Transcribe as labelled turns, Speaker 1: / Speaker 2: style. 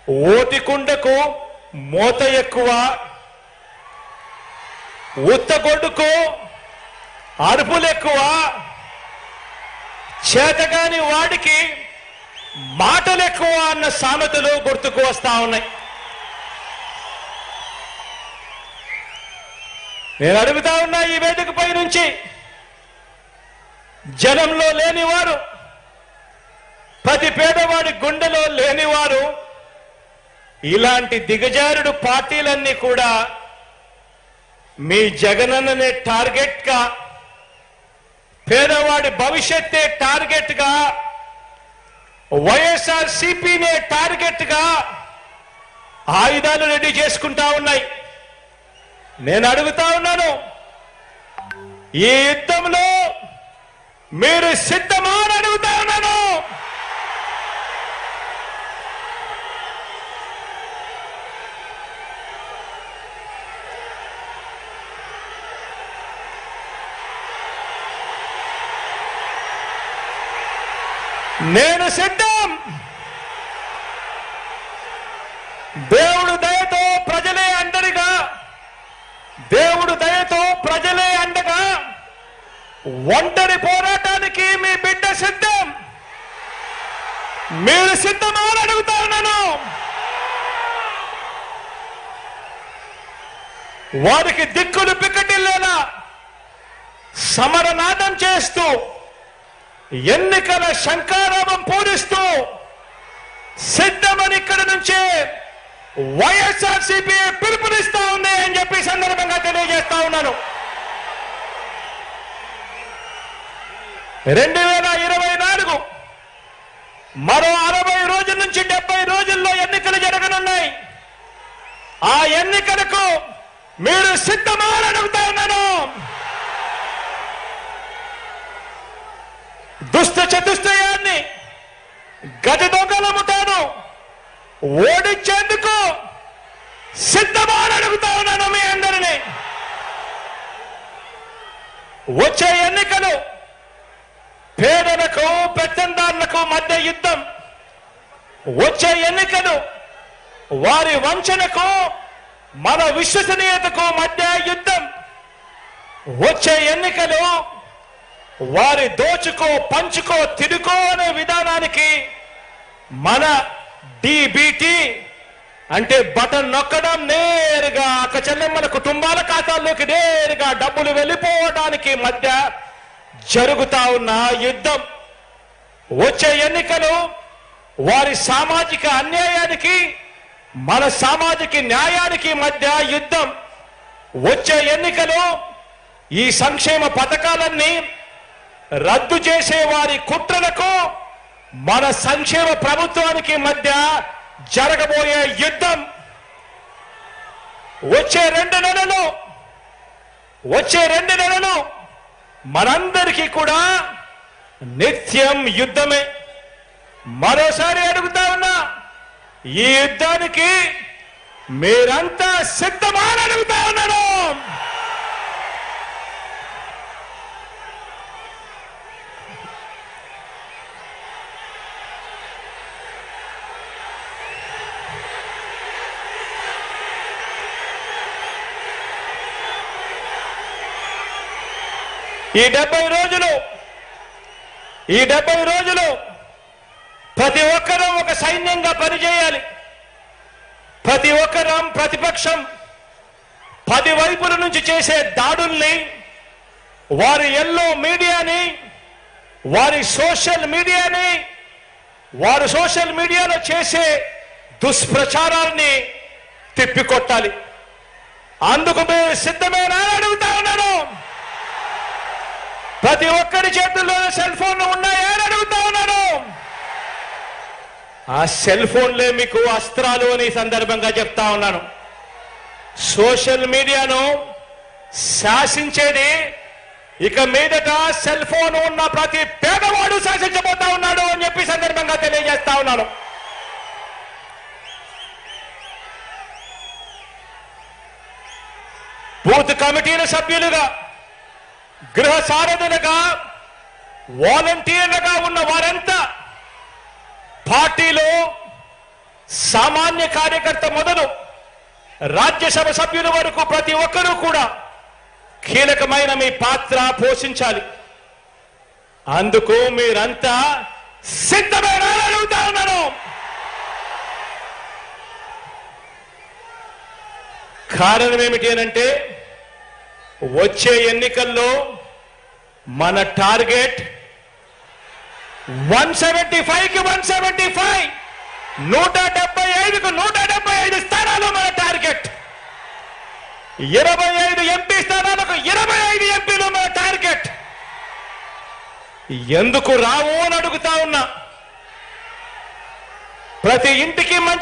Speaker 1: ఓటికుండకు మోత ఎక్కువ, ఉత్తగొడ్డుకు అరుపులు ఎక్కువ, చేతగాని వాడికి మాటలు ఎక్కువ అన్న సామెతలు గుర్తుకు వస్తా ఉన్నాయి. నేను అడుగుతా ఉన్నా ఈ వేదికపై నుంచి, జనంలో లేనివారు, ప్రతి పేదవాడి గుండెలో లేనివారు, ఇలాంటి దిగజారుడు పార్టీలన్నీ కూడా మీ జగనన్ననే టార్గెట్ గా, పేదవాడి భవిష్యత్తే టార్గెట్ గా, వైఎస్ఆర్ సిపినే టార్గెట్ గా ఆయుధాలు రెడీ చేసుకుంటా ఉన్నాయి. నేను అడుగుతా ఉన్నాను, ఈ యుద్ధంలో మీరు సిద్ధమా అని అడుగుతా ఉన్నాను. నేను సిద్ధం. దేవుడు దయతో ప్రజలే అండగా, దేవుడు దయతో ప్రజలే అండగా, ఒంటరి పోరాటానికి మీ బిడ్డ సిద్ధం. మీరు సిద్ధమా అని అడుగుతా ఉన్నాను. వారికి దిక్కులు పిక్కటిల్లేలా సమరనాదం చేస్తూ, ఎన్నికల శంఖారావం పూరిస్తూ సిద్ధమని ఇక్కడి నుంచే వైఎస్ఆర్సీపీ పిలుపునిస్తా ఉంది అని చెప్పి సందర్భంగా తెలియజేస్తా ఉన్నాను. 2024 మరో 60 రోజుల నుంచి 70 రోజుల్లో ఎన్నికలు జరగనున్నాయి. ఆ ఎన్నికలకు మీరు సిద్ధమా అని అడుగుతా ఉన్నాను. దుష్ట చతుష్టయాన్ని, గజ దొంగల ముఠాను ఓడించేందుకు సిద్ధమా అని అడుగుతా ఉన్నాను మీ అందరినీ. వచ్చే ఎన్నికలు పేదలకు పెత్తందారులకు మధ్య యుద్ధం. వచ్చే ఎన్నికలు వారి వంచనకు మన విశ్వసనీయతకు మధ్య యుద్ధం. వచ్చే ఎన్నికలు వారి దోచుకో పంచుకో తిరుకో అనే విధానానికి మన డిబిటి అంటే బటన్ నొక్కడం, నేరుగా అక్క చెల్లెమ్మల కుటుంబాల ఖాతాల్లోకి నేరుగా డబ్బులు వెళ్ళిపోవడానికి మధ్య జరుగుతా ఉన్న యుద్ధం. వచ్చే ఎన్నికలు వారి సామాజిక అన్యాయానికి మన సామాజిక న్యాయానికి మధ్య యుద్ధం. వచ్చే ఎన్నికలు ఈ సంక్షేమ పథకాలన్నీ రద్దు చేసే వారి కుట్రలకు మన సంక్షేమ ప్రభుత్వానికి మధ్య జరగబోయే యుద్ధం. వచ్చే 2 నెలలు మనందరికీ కూడా నిత్యం యుద్ధమే. మరోసారి అడుగుతా ఉన్నా, ఈ యుద్ధానికి మీరంతా సిద్ధమా అని అడుగుతా ఉన్నాను. ఈ 70 రోజులు ప్రతి ఒక్కరూ ఒక సైన్యంగా పనిచేయాలి. ప్రతి ఒక్కరం ప్రతిపక్షం 10 వైపుల నుంచి చేసే దాడుల్ని, వారి ఎల్లో మీడియాని, వారి సోషల్ మీడియాలో చేసే దుష్ప్రచారాన్ని తిప్పికొట్టాలి. అందుకు మీరు సిద్ధమేనా అని అడుగుతా ఉన్నాను. ప్రతి ఒక్కరి చేతుల్లో సెల్ ఫోన్లు ఉన్నాయా అని అడుగుతా ఉన్నాను. ఆ సెల్ ఫోన్లే మీకు అస్త్రాలు అని సందర్భంగా చెప్తా ఉన్నాను. సోషల్ మీడియాను శాసించేది ఇక మీదట సెల్ ఫోన్ ఉన్న ప్రతి పేదవాడు శాసించబోతా ఉన్నాడు అని చెప్పి సందర్భంగా తెలియజేస్తా ఉన్నాను. బూత్ కమిటీల సభ్యులుగా, గృహ సారథులుగా, వాలంటీర్లుగా ఉన్న వారంతా పార్టీలో సామాన్య కార్యకర్త మొదలు రాజ్యసభ సభ్యుల వరకు ప్రతి ఒక్కరూ కూడా కీలకమైన మీ పాత్ర పోషించాలి. అందుకు మీరంతా సిద్ధమేనా అని అడుగుతా ఉన్నాను. కారణం ఏమిటి అనంటే వచ్చే ఎన్నికల్లో మన టార్గెట్ 175కి 175, 175కు 175 స్థానాలు మన టార్గెట్. 25 ఎంపీ స్థానాలకు 25 ఎంపీలు మన టార్గెట్. ఎందుకు రావు అని అడుగుతా ఉన్నా. ప్రతి ఇంటికి మంచి